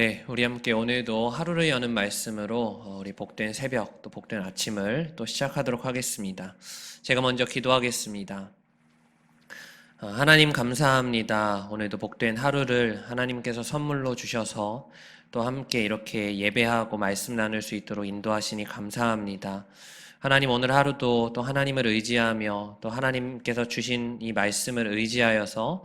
네, 우리 함께 오늘도 하루를 여는 말씀으로 우리 복된 새벽, 또 복된 아침을 또 시작하도록 하겠습니다. 제가 먼저 기도하겠습니다. 하나님 감사합니다. 오늘도 복된 하루를 하나님께서 선물로 주셔서 또 함께 이렇게 예배하고 말씀 나눌 수 있도록 인도하시니 감사합니다. 하나님 오늘 하루도 또 하나님을 의지하며 또 하나님께서 주신 이 말씀을 의지하여서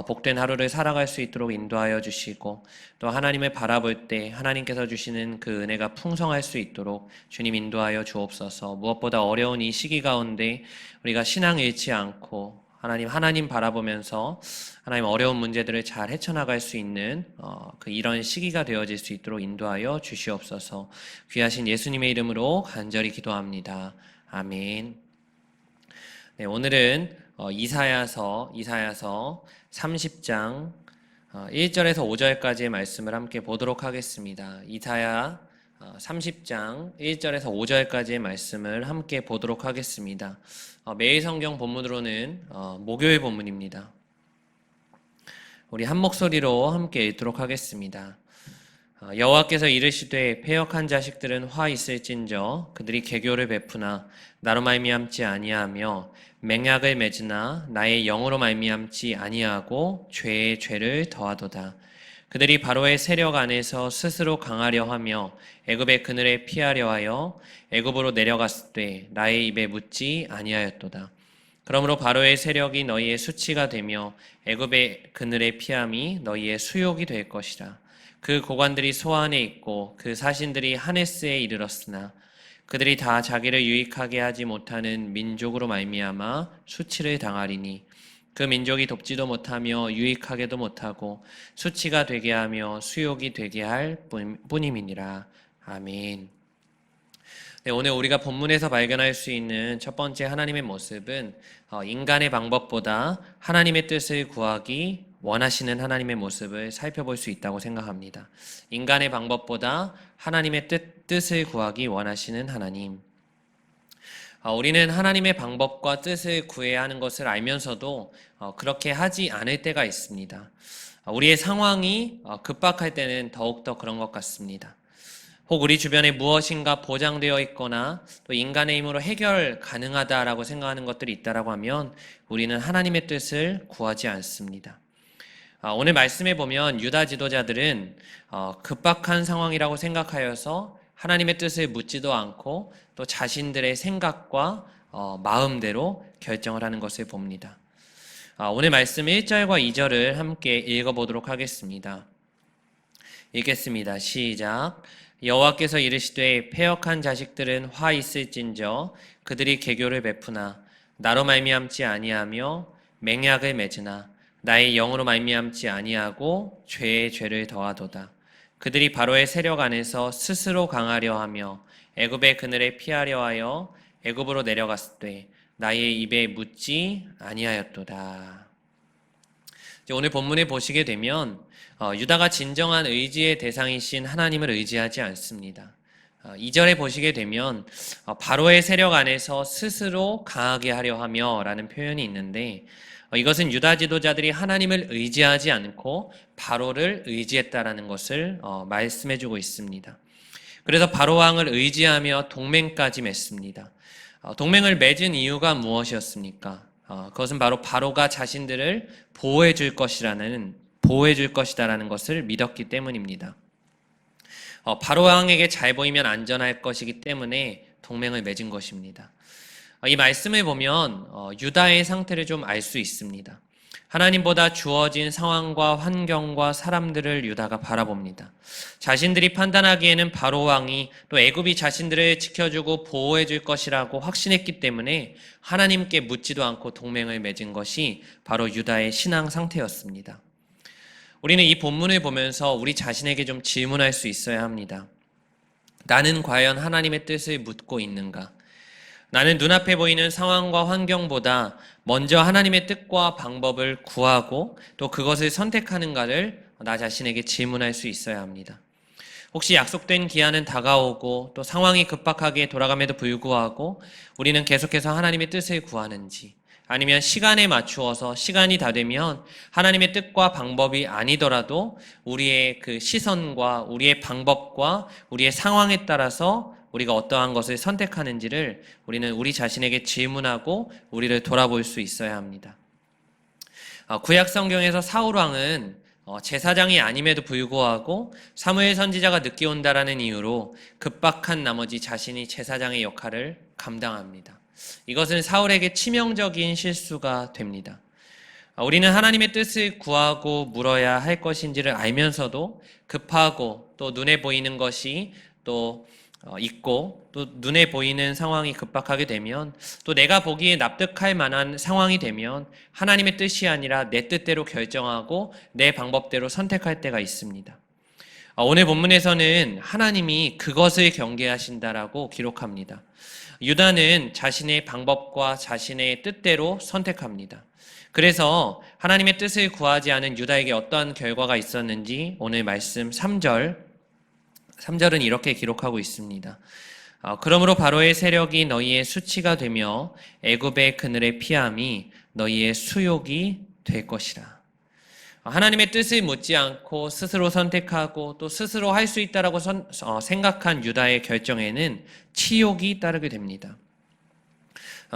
복된 하루를 살아갈 수 있도록 인도하여 주시고 또 하나님을 바라볼 때 하나님께서 주시는 그 은혜가 풍성할 수 있도록 주님 인도하여 주옵소서. 무엇보다 어려운 이 시기 가운데 우리가 신앙 잃지 않고 하나님 바라보면서 하나님 어려운 문제들을 잘 헤쳐나갈 수 있는 이런 시기가 되어질 수 있도록 인도하여 주시옵소서. 귀하신 예수님의 이름으로 간절히 기도합니다. 아멘. 네, 오늘은 이사야서 30장 1절에서 5절까지의 말씀을 함께 보도록 하겠습니다. 이사야 30장 1절에서 5절까지의 말씀을 함께 보도록 하겠습니다. 매일 성경 본문으로는 목요일 본문입니다. 우리 한 목소리로 함께 읽도록 하겠습니다. 여호와께서 이르시되 패역한 자식들은 화 있을진저 그들이 개교를 베푸나 나로 말미암지 아니하며 맹약을 맺으나 나의 영으로 말미암지 아니하고 죄에 죄를 더하도다. 그들이 바로의 세력 안에서 스스로 강하려 하며 애굽의 그늘에 피하려 하여 애굽으로 내려갔을 때 나의 입에 묻지 아니하였도다. 그러므로 바로의 세력이 너희의 수치가 되며 애굽의 그늘에 피함이 너희의 수욕이 될 것이라. 그 고관들이 소안에 있고 그 사신들이 하네스에 이르렀으나 그들이 다 자기를 유익하게 하지 못하는 민족으로 말미암아 수치를 당하리니 그 민족이 돕지도 못하며 유익하게도 못하고 수치가 되게 하며 수욕이 되게 할 뿐임이니라. 아멘. 네, 오늘 우리가 본문에서 발견할 수 있는 첫 번째 하나님의 모습은 인간의 방법보다 하나님의 뜻을 구하기 원하시는 하나님의 모습을 살펴볼 수 있다고 생각합니다. 인간의 방법보다 하나님의 뜻을 구하기 원하시는 하나님. 우리는 하나님의 방법과 뜻을 구해야 하는 것을 알면서도 그렇게 하지 않을 때가 있습니다. 우리의 상황이 급박할 때는 더욱더 그런 것 같습니다. 혹 우리 주변에 무엇인가 보장되어 있거나 또 인간의 힘으로 해결 가능하다라고 생각하는 것들이 있다라고 하면 우리는 하나님의 뜻을 구하지 않습니다. 오늘 말씀에 보면 유다 지도자들은 급박한 상황이라고 생각하여서 하나님의 뜻을 묻지도 않고 또 자신들의 생각과 마음대로 결정을 하는 것을 봅니다. 오늘 말씀 1절과 2절을 함께 읽어보도록 하겠습니다. 읽겠습니다. 시작. 여호와께서 이르시되 패역한 자식들은 화 있을진저 그들이 개교를 베푸나 나로 말미암지 아니하며 맹약을 맺으나 나의 영으로 말미암지 아니하고 죄에 죄를 더하도다. 그들이 바로의 세력 안에서 스스로 강하려 하며 애굽의 그늘에 피하려 하여 애굽으로 내려갔을 때 나의 입에 묻지 아니하였도다. 오늘 본문에 보시게 되면 유다가 진정한 의지의 대상이신 하나님을 의지하지 않습니다. 2절에 보시게 되면 바로의 세력 안에서 스스로 강하게 하려 하며 라는 표현이 있는데 이것은 유다 지도자들이 하나님을 의지하지 않고 바로를 의지했다라는 것을 말씀해주고 있습니다. 그래서 바로 왕을 의지하며 동맹까지 맺습니다. 동맹을 맺은 이유가 무엇이었습니까? 그것은 바로 바로가 자신들을 보호해 줄 것이다라는 것을 믿었기 때문입니다. 바로 왕에게 잘 보이면 안전할 것이기 때문에 동맹을 맺은 것입니다. 이 말씀을 보면 유다의 상태를 좀 알 수 있습니다. 하나님보다 주어진 상황과 환경과 사람들을 유다가 바라봅니다. 자신들이 판단하기에는 바로 왕이 또 애굽이 자신들을 지켜주고 보호해 줄 것이라고 확신했기 때문에 하나님께 묻지도 않고 동맹을 맺은 것이 바로 유다의 신앙 상태였습니다. 우리는 이 본문을 보면서 우리 자신에게 좀 질문할 수 있어야 합니다. 나는 과연 하나님의 뜻을 묻고 있는가? 나는 눈앞에 보이는 상황과 환경보다 먼저 하나님의 뜻과 방법을 구하고 또 그것을 선택하는가를 나 자신에게 질문할 수 있어야 합니다. 혹시 약속된 기한은 다가오고 또 상황이 급박하게 돌아감에도 불구하고 우리는 계속해서 하나님의 뜻을 구하는지, 아니면 시간에 맞추어서 시간이 다 되면 하나님의 뜻과 방법이 아니더라도 우리의 그 시선과 우리의 방법과 우리의 상황에 따라서 우리가 어떠한 것을 선택하는지를 우리는 우리 자신에게 질문하고 우리를 돌아볼 수 있어야 합니다. 구약 성경에서 사울 왕은 제사장이 아님에도 불구하고 사무엘 선지자가 늦게 온다라는 이유로 급박한 나머지 자신이 제사장의 역할을 감당합니다. 이것은 사울에게 치명적인 실수가 됩니다. 우리는 하나님의 뜻을 구하고 물어야 할 것인지를 알면서도 급하고 또 눈에 보이는 것이 또 있고 또 눈에 보이는 상황이 급박하게 되면 또 내가 보기에 납득할 만한 상황이 되면 하나님의 뜻이 아니라 내 뜻대로 결정하고 내 방법대로 선택할 때가 있습니다. 오늘 본문에서는 하나님이 그것을 경계하신다라고 기록합니다. 유다는 자신의 방법과 자신의 뜻대로 선택합니다. 그래서 하나님의 뜻을 구하지 않은 유다에게 어떠한 결과가 있었는지 오늘 말씀 3절은 이렇게 기록하고 있습니다. 그러므로 바로의 세력이 너희의 수치가 되며 애굽의 그늘의 피함이 너희의 수욕이 될 것이라. 하나님의 뜻을 묻지 않고 스스로 선택하고 또 스스로 할 수 있다라고 생각한 유다의 결정에는 치욕이 따르게 됩니다.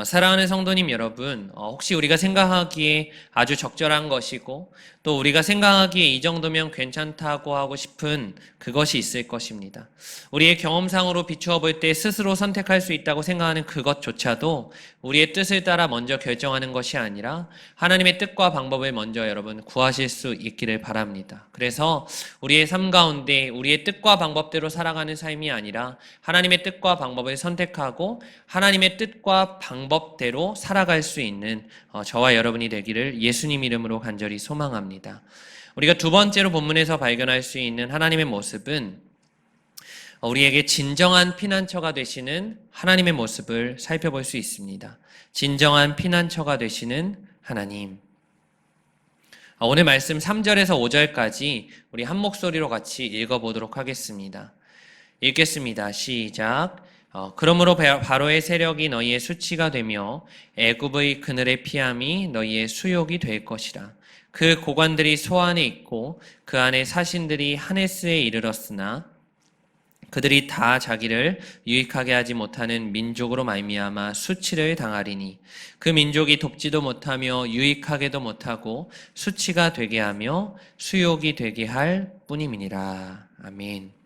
사랑하는 성도님 여러분, 혹시 우리가 생각하기에 아주 적절한 것이고 또 우리가 생각하기에 이 정도면 괜찮다고 하고 싶은 그것이 있을 것입니다. 우리의 경험상으로 비추어 볼 때 스스로 선택할 수 있다고 생각하는 그것조차도 우리의 뜻을 따라 먼저 결정하는 것이 아니라 하나님의 뜻과 방법을 먼저 여러분 구하실 수 있기를 바랍니다. 그래서 우리의 삶 가운데 우리의 뜻과 방법대로 살아가는 삶이 아니라 하나님의 뜻과 방법을 선택하고 하나님의 뜻과 방법대로 살아갈 수 있는 저와 여러분이 되기를 예수님 이름으로 간절히 소망합니다. 우리가 두 번째로 본문에서 발견할 수 있는 하나님의 모습은 우리에게 진정한 피난처가 되시는 하나님의 모습을 살펴볼 수 있습니다. 진정한 피난처가 되시는 하나님. 오늘 말씀 3절에서 5절까지 우리 한 목소리로 같이 읽어보도록 하겠습니다. 읽겠습니다. 시작. 그러므로 바로의 세력이 너희의 수치가 되며 애굽의 그늘의 피함이 너희의 수욕이 될 것이라. 그 고관들이 소안에 있고 그 안에 사신들이 하네스에 이르렀으나 그들이 다 자기를 유익하게 하지 못하는 민족으로 말미암아 수치를 당하리니 그 민족이 돕지도 못하며 유익하게도 못하고 수치가 되게 하며 수욕이 되게 할 뿐임이니라. 아멘.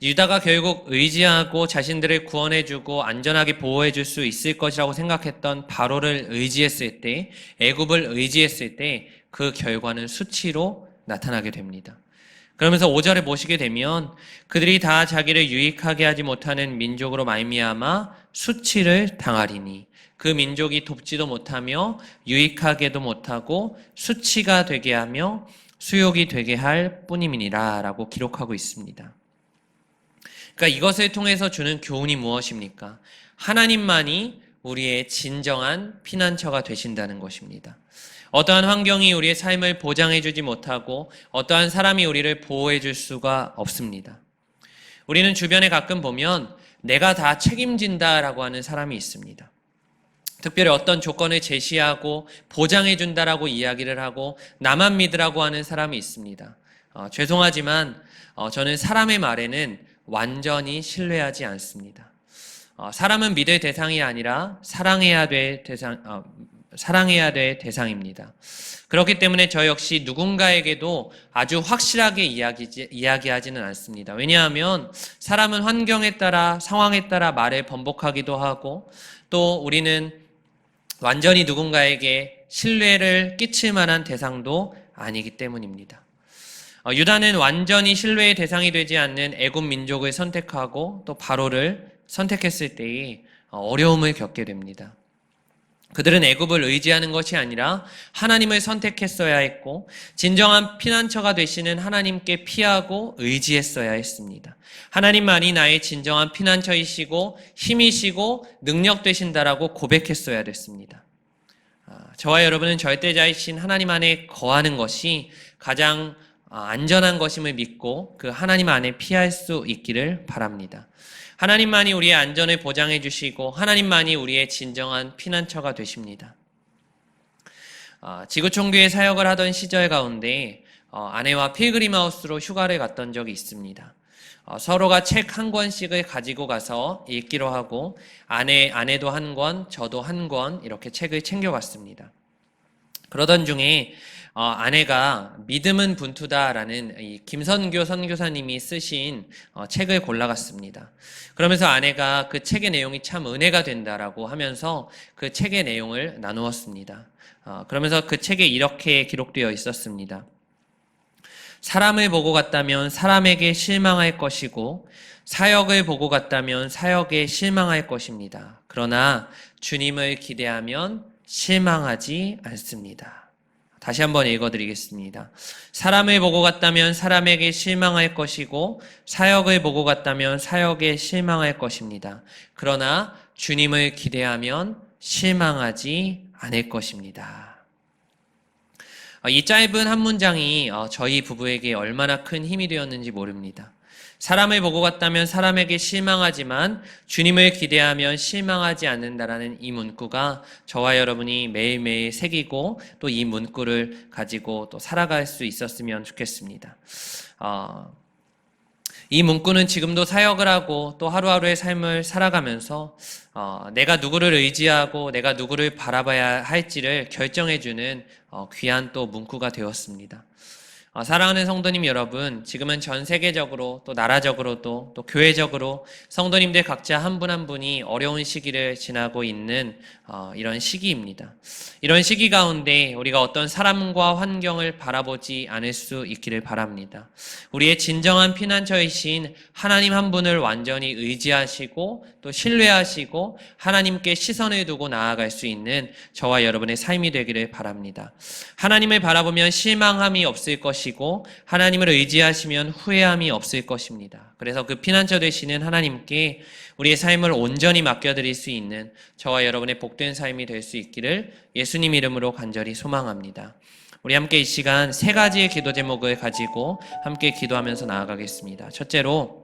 유다가 결국 의지하고 자신들을 구원해주고 안전하게 보호해줄 수 있을 것이라고 생각했던 바로를 의지했을 때, 애굽을 의지했을 때 그 결과는 수치로 나타나게 됩니다. 그러면서 5절에 보시게 되면 그들이 다 자기를 유익하게 하지 못하는 민족으로 말미암아 수치를 당하리니 그 민족이 돕지도 못하며 유익하게도 못하고 수치가 되게 하며 수욕이 되게 할 뿐임이니라 라고 기록하고 있습니다. 그러니까 이것을 통해서 주는 교훈이 무엇입니까? 하나님만이 우리의 진정한 피난처가 되신다는 것입니다. 어떠한 환경이 우리의 삶을 보장해주지 못하고 어떠한 사람이 우리를 보호해줄 수가 없습니다. 우리는 주변에 가끔 보면 내가 다 책임진다라고 하는 사람이 있습니다. 특별히 어떤 조건을 제시하고 보장해준다라고 이야기를 하고 나만 믿으라고 하는 사람이 있습니다. 죄송하지만 저는 사람의 말에는 완전히 신뢰하지 않습니다. 사람은 믿을 대상이 아니라 사랑해야 될 대상입니다. 그렇기 때문에 저 역시 누군가에게도 아주 확실하게 이야기하지는 않습니다. 왜냐하면 사람은 환경에 따라 상황에 따라 말을 번복하기도 하고 또 우리는 완전히 누군가에게 신뢰를 끼칠 만한 대상도 아니기 때문입니다. 유다는 완전히 신뢰의 대상이 되지 않는 애굽 민족을 선택하고 또 바로를 선택했을 때에 어려움을 겪게 됩니다. 그들은 애굽을 의지하는 것이 아니라 하나님을 선택했어야 했고 진정한 피난처가 되시는 하나님께 피하고 의지했어야 했습니다. 하나님만이 나의 진정한 피난처이시고 힘이시고 능력 되신다라고 고백했어야 됐습니다. 저와 여러분은 절대자이신 하나님 안에 거하는 것이 가장 안전한 것임을 믿고 그 하나님 안에 피할 수 있기를 바랍니다. 하나님만이 우리의 안전을 보장해 주시고 하나님만이 우리의 진정한 피난처가 되십니다. 지구촌교회 사역을 하던 시절 가운데 아내와 필그림하우스로 휴가를 갔던 적이 있습니다. 서로가 책 한 권씩을 가지고 가서 읽기로 하고 아내도 한 권, 저도 한 권 이렇게 책을 챙겨갔습니다. 그러던 중에 아내가 믿음은 분투다라는 이 김선교 선교사님이 쓰신 책을 골라갔습니다. 그러면서 아내가 그 책의 내용이 참 은혜가 된다라고 하면서 그 책의 내용을 나누었습니다. 그러면서 그 책에 이렇게 기록되어 있었습니다. 사람을 보고 갔다면 사람에게 실망할 것이고 사역을 보고 갔다면 사역에 실망할 것입니다. 그러나 주님을 기대하면 실망하지 않습니다. 다시 한번 읽어드리겠습니다. 사람을 보고 갔다면 사람에게 실망할 것이고 사역을 보고 갔다면 사역에 실망할 것입니다. 그러나 주님을 기대하면 실망하지 않을 것입니다. 이 짧은 한 문장이 저희 부부에게 얼마나 큰 힘이 되었는지 모릅니다. 사람을 보고 갔다면 사람에게 실망하지만 주님을 기대하면 실망하지 않는다라는 이 문구가 저와 여러분이 매일매일 새기고 또 이 문구를 가지고 또 살아갈 수 있었으면 좋겠습니다. 이 문구는 지금도 사역을 하고 또 하루하루의 삶을 살아가면서 내가 누구를 의지하고 내가 누구를 바라봐야 할지를 결정해주는 귀한 또 문구가 되었습니다. 사랑하는 성도님 여러분, 지금은 전 세계적으로 또 나라적으로도 또 교회적으로 성도님들 각자 한 분 한 분이 어려운 시기를 지나고 있는 이런 시기입니다. 이런 시기 가운데 우리가 어떤 사람과 환경을 바라보지 않을 수 있기를 바랍니다. 우리의 진정한 피난처이신 하나님 한 분을 완전히 의지하시고 또 신뢰하시고 하나님께 시선을 두고 나아갈 수 있는 저와 여러분의 삶이 되기를 바랍니다. 하나님을 바라보면 실망함이 없을 것이고 하나님을 의지하시면 후회함이 없을 것입니다. 그래서 그 피난처 되시는 하나님께 우리의 삶을 온전히 맡겨드릴 수 있는 저와 여러분의 복된 삶이 될 수 있기를 예수님 이름으로 간절히 소망합니다. 우리 함께 이 시간 세 가지의 기도 제목을 가지고 함께 기도하면서 나아가겠습니다. 첫째로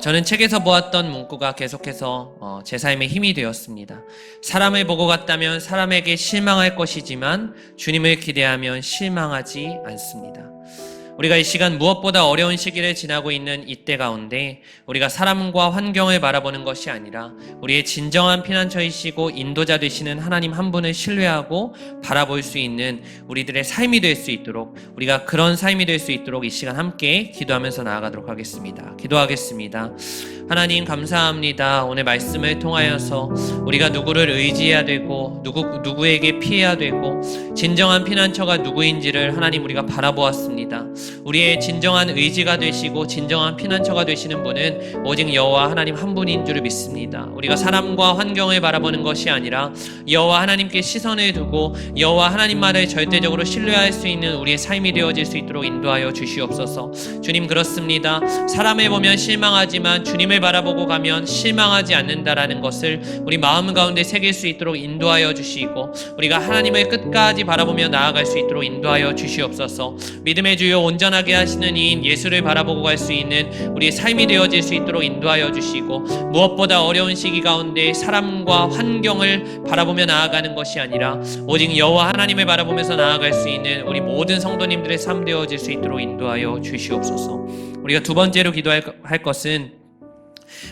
저는 책에서 보았던 문구가 계속해서 제 삶의 힘이 되었습니다. 사람을 보고 갔다면 사람에게 실망할 것이지만 주님을 기대하면 실망하지 않습니다. 우리가 이 시간 무엇보다 어려운 시기를 지나고 있는 이때 가운데 우리가 사람과 환경을 바라보는 것이 아니라 우리의 진정한 피난처이시고 인도자 되시는 하나님 한 분을 신뢰하고 바라볼 수 있는 우리들의 삶이 될 수 있도록 우리가 그런 삶이 될 수 있도록 이 시간 함께 기도하면서 나아가도록 하겠습니다. 기도하겠습니다. 하나님 감사합니다. 오늘 말씀을 통하여서 우리가 누구를 의지해야 되고 누구에게 피해야 되고 진정한 피난처가 누구인지를 하나님 우리가 바라보았습니다. 우리의 진정한 의지가 되시고 진정한 피난처가 되시는 분은 오직 여호와 하나님 한 분인 줄을 믿습니다. 우리가 사람과 환경을 바라보는 것이 아니라 여호와 하나님께 시선을 두고 여호와 하나님만을 절대적으로 신뢰할 수 있는 우리의 삶이 되어질 수 있도록 인도하여 주시옵소서. 주님 그렇습니다. 사람을 보면 실망하지만 주님을 바라보고 가면 실망하지 않는다라는 것을 우리 마음 가운데 새길 수 있도록 인도하여 주시고 우리가 하나님을 끝까지 바라보며 나아갈 수 있도록 인도하여 주시옵소서. 믿음의 주요 온전하게 하시는 이인 예수를 바라보고 갈 수 있는 우리의 삶이 되어질 수 있도록 인도하여 주시고 무엇보다 어려운 시기 가운데 사람과 환경을 바라보며 나아가는 것이 아니라 오직 여호와 하나님을 바라보면서 나아갈 수 있는 우리 모든 성도님들의 삶 되어질 수 있도록 인도하여 주시옵소서. 우리가 두 번째로 기도할 것은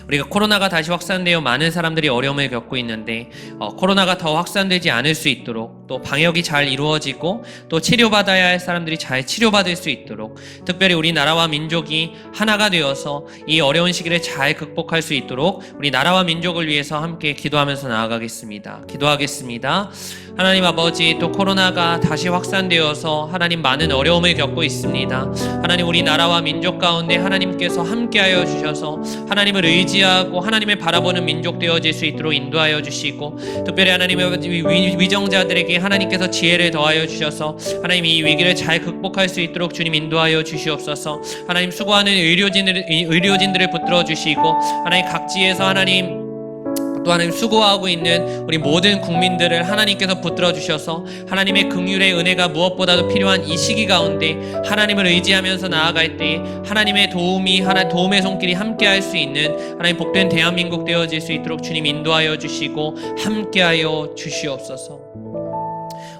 우리가 코로나가 다시 확산되어 많은 사람들이 어려움을 겪고 있는데 코로나가 더 확산되지 않을 수 있도록 또 방역이 잘 이루어지고 또 치료받아야 할 사람들이 잘 치료받을 수 있도록 특별히 우리 나라와 민족이 하나가 되어서 이 어려운 시기를 잘 극복할 수 있도록 우리 나라와 민족을 위해서 함께 기도하면서 나아가겠습니다. 기도하겠습니다. 하나님 아버지, 또 코로나가 다시 확산되어서 하나님 많은 어려움을 겪고 있습니다. 하나님 우리 나라와 민족 가운데 하나님께서 함께하여 주셔서 하나님을 의지하고 하나님을 바라보는 민족 되어질 수 있도록 인도하여 주시고 특별히 하나님의 위정자들에게 하나님께서 지혜를 더하여 주셔서 하나님 이 위기를 잘 극복할 수 있도록 주님 인도하여 주시옵소서. 하나님 수고하는 의료진들을 붙들어 주시고 하나님 각지에서 하나님 또 하나님 수고하고 있는 우리 모든 국민들을 하나님께서 붙들어 주셔서 하나님의 긍휼의 은혜가 무엇보다도 필요한 이 시기 가운데 하나님을 의지하면서 나아갈 때 하나님의 도움의 손길이 함께할 수 있는 하나님 복된 대한민국 되어질 수 있도록 주님 인도하여 주시고 함께하여 주시옵소서.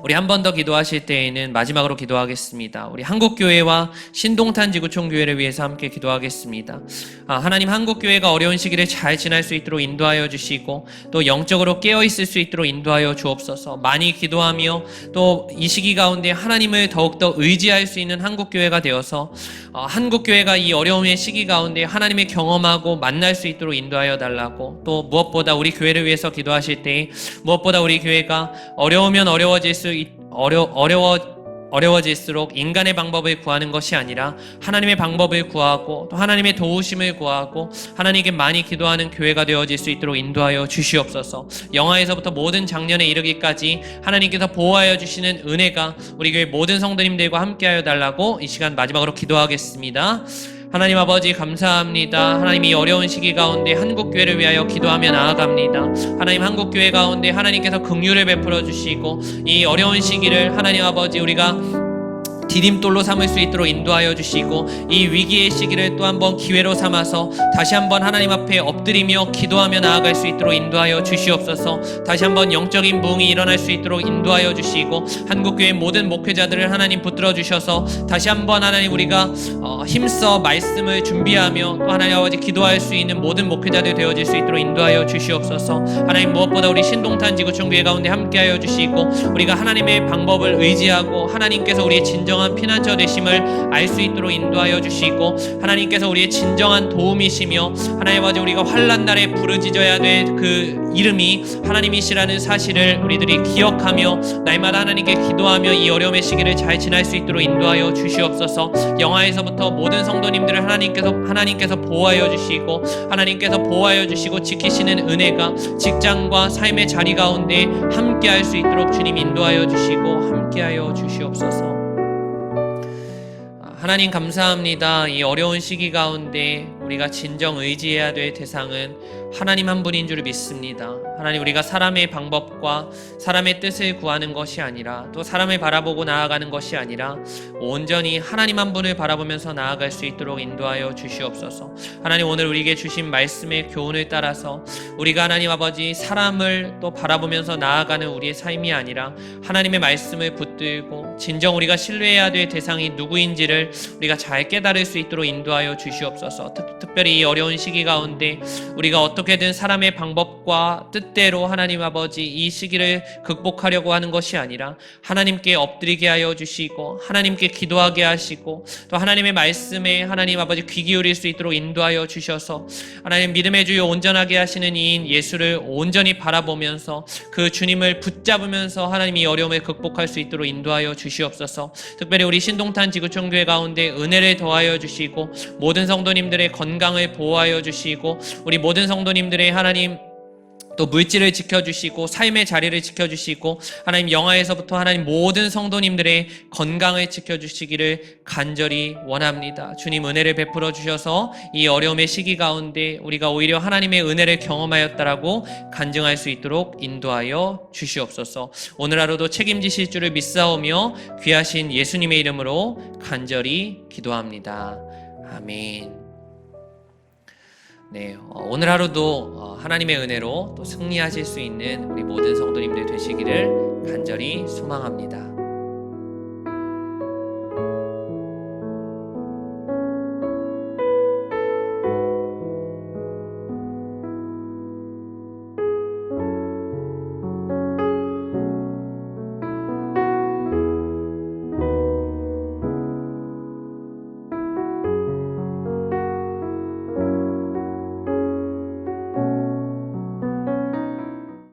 우리 한 번 더 기도하실 때에는 마지막으로 기도하겠습니다. 우리 한국교회와 신동탄 지구촌교회를 위해서 함께 기도하겠습니다. 하나님, 한국교회가 어려운 시기를 잘 지날 수 있도록 인도하여 주시고 또 영적으로 깨어있을 수 있도록 인도하여 주옵소서. 많이 기도하며 또 이 시기 가운데 하나님을 더욱더 의지할 수 있는 한국교회가 되어서 한국교회가 이 어려움의 시기 가운데 하나님을 경험하고 만날 수 있도록 인도하여 달라고, 또 무엇보다 우리 교회를 위해서 기도하실 때 무엇보다 우리 교회가 어려우면 어려워질수록 인간의 방법을 구하는 것이 아니라 하나님의 방법을 구하고 또 하나님의 도우심을 구하고 하나님께 많이 기도하는 교회가 되어질 수 있도록 인도하여 주시옵소서. 영화에서부터 모든 장년에 이르기까지 하나님께서 보호하여 주시는 은혜가 우리 교회 모든 성도님들과 함께하여 달라고 이 시간 마지막으로 기도하겠습니다. 하나님 아버지 감사합니다. 하나님, 이 어려운 시기 가운데 한국교회를 위하여 기도하며 나아갑니다. 하나님, 한국교회 가운데 하나님께서 긍휼을 베풀어 주시고 이 어려운 시기를 하나님 아버지 우리가 디딤돌로 삼을 수 있도록 인도하여 주시고 이 위기의 시기를 또 한번 기회로 삼아서 다시 한번 하나님 앞에 엎드리며 기도하며 나아갈 수 있도록 인도하여 주시옵소서. 다시 한번 영적인 부흥이 일어날 수 있도록 인도하여 주시고 한국교회 모든 목회자들을 하나님 붙들어 주셔서 다시 한번 하나님 우리가 힘써 말씀을 준비하며 또 하나님 아버지 기도할 수 있는 모든 목회자들 되어질 수 있도록 인도하여 주시옵소서. 하나님, 무엇보다 우리 신동탄 지구촌교회 가운데 함께하여 주시고 우리가 하나님의 방법을 의지하고 하나님께서 우리의 진정한 피난처 되심을 알 수 있도록 인도하여 주시고 하나님께서 우리의 진정한 도움이시며 하나님 아버지 우리가 환난 날에 부르짖어야 될 그 이름이 하나님이시라는 사실을 우리들이 기억하며 날마다 하나님께 기도하며 이 어려움의 시기를 잘 지날 수 있도록 인도하여 주시옵소서. 영화에서부터 모든 성도님들을 하나님께서 보호하여 주시고 하나님께서 보호하여 주시고 지키시는 은혜가 직장과 삶의 자리 가운데 함께할 수 있도록 주님 인도하여 주시고 함께하여 주시옵소서. 하나님 감사합니다. 이 어려운 시기 가운데 우리가 진정 의지해야 될 대상은 하나님 한 분인 줄 믿습니다. 하나님, 우리가 사람의 방법과 사람의 뜻을 구하는 것이 아니라 또 사람을 바라보고 나아가는 것이 아니라 온전히 하나님 한 분을 바라보면서 나아갈 수 있도록 인도하여 주시옵소서. 하나님, 오늘 우리에게 주신 말씀의 교훈을 따라서 우리가 하나님 아버지 사람을 또 바라보면서 나아가는 우리의 삶이 아니라 하나님의 말씀을 붙들고 진정 우리가 신뢰해야 될 대상이 누구인지를 우리가 잘 깨달을 수 있도록 인도하여 주시옵소서. 특별히 이 어려운 시기 가운데 우리가 어떻게든 사람의 방법과 뜻대로 하나님 아버지 이 시기를 극복하려고 하는 것이 아니라 하나님께 엎드리게 하여 주시고 하나님께 기도하게 하시고 또 하나님의 말씀에 하나님 아버지 귀 기울일 수 있도록 인도하여 주셔서 하나님 믿음의 주요 온전하게 하시는 이인 예수를 온전히 바라보면서 그 주님을 붙잡으면서 하나님 이 어려움을 극복할 수 있도록 인도하여 주시옵소서. 특별히 우리 신동탄 지구촌교회 가운데 은혜를 더하여 주시고 모든 성도님들의 건강을 보호하여 주시고 우리 모든 성도님들의 하나님 또 물질을 지켜주시고 삶의 자리를 지켜주시고 하나님 영화에서부터 하나님 모든 성도님들의 건강을 지켜주시기를 간절히 원합니다. 주님 은혜를 베풀어 주셔서 이 어려움의 시기 가운데 우리가 오히려 하나님의 은혜를 경험하였다라고 간증할 수 있도록 인도하여 주시옵소서. 오늘 하루도 책임지실 줄을 믿사오며 귀하신 예수님의 이름으로 간절히 기도합니다. 아멘. 네, 오늘 하루도 하나님의 은혜로 또 승리하실 수 있는 우리 모든 성도님들 되시기를 간절히 소망합니다.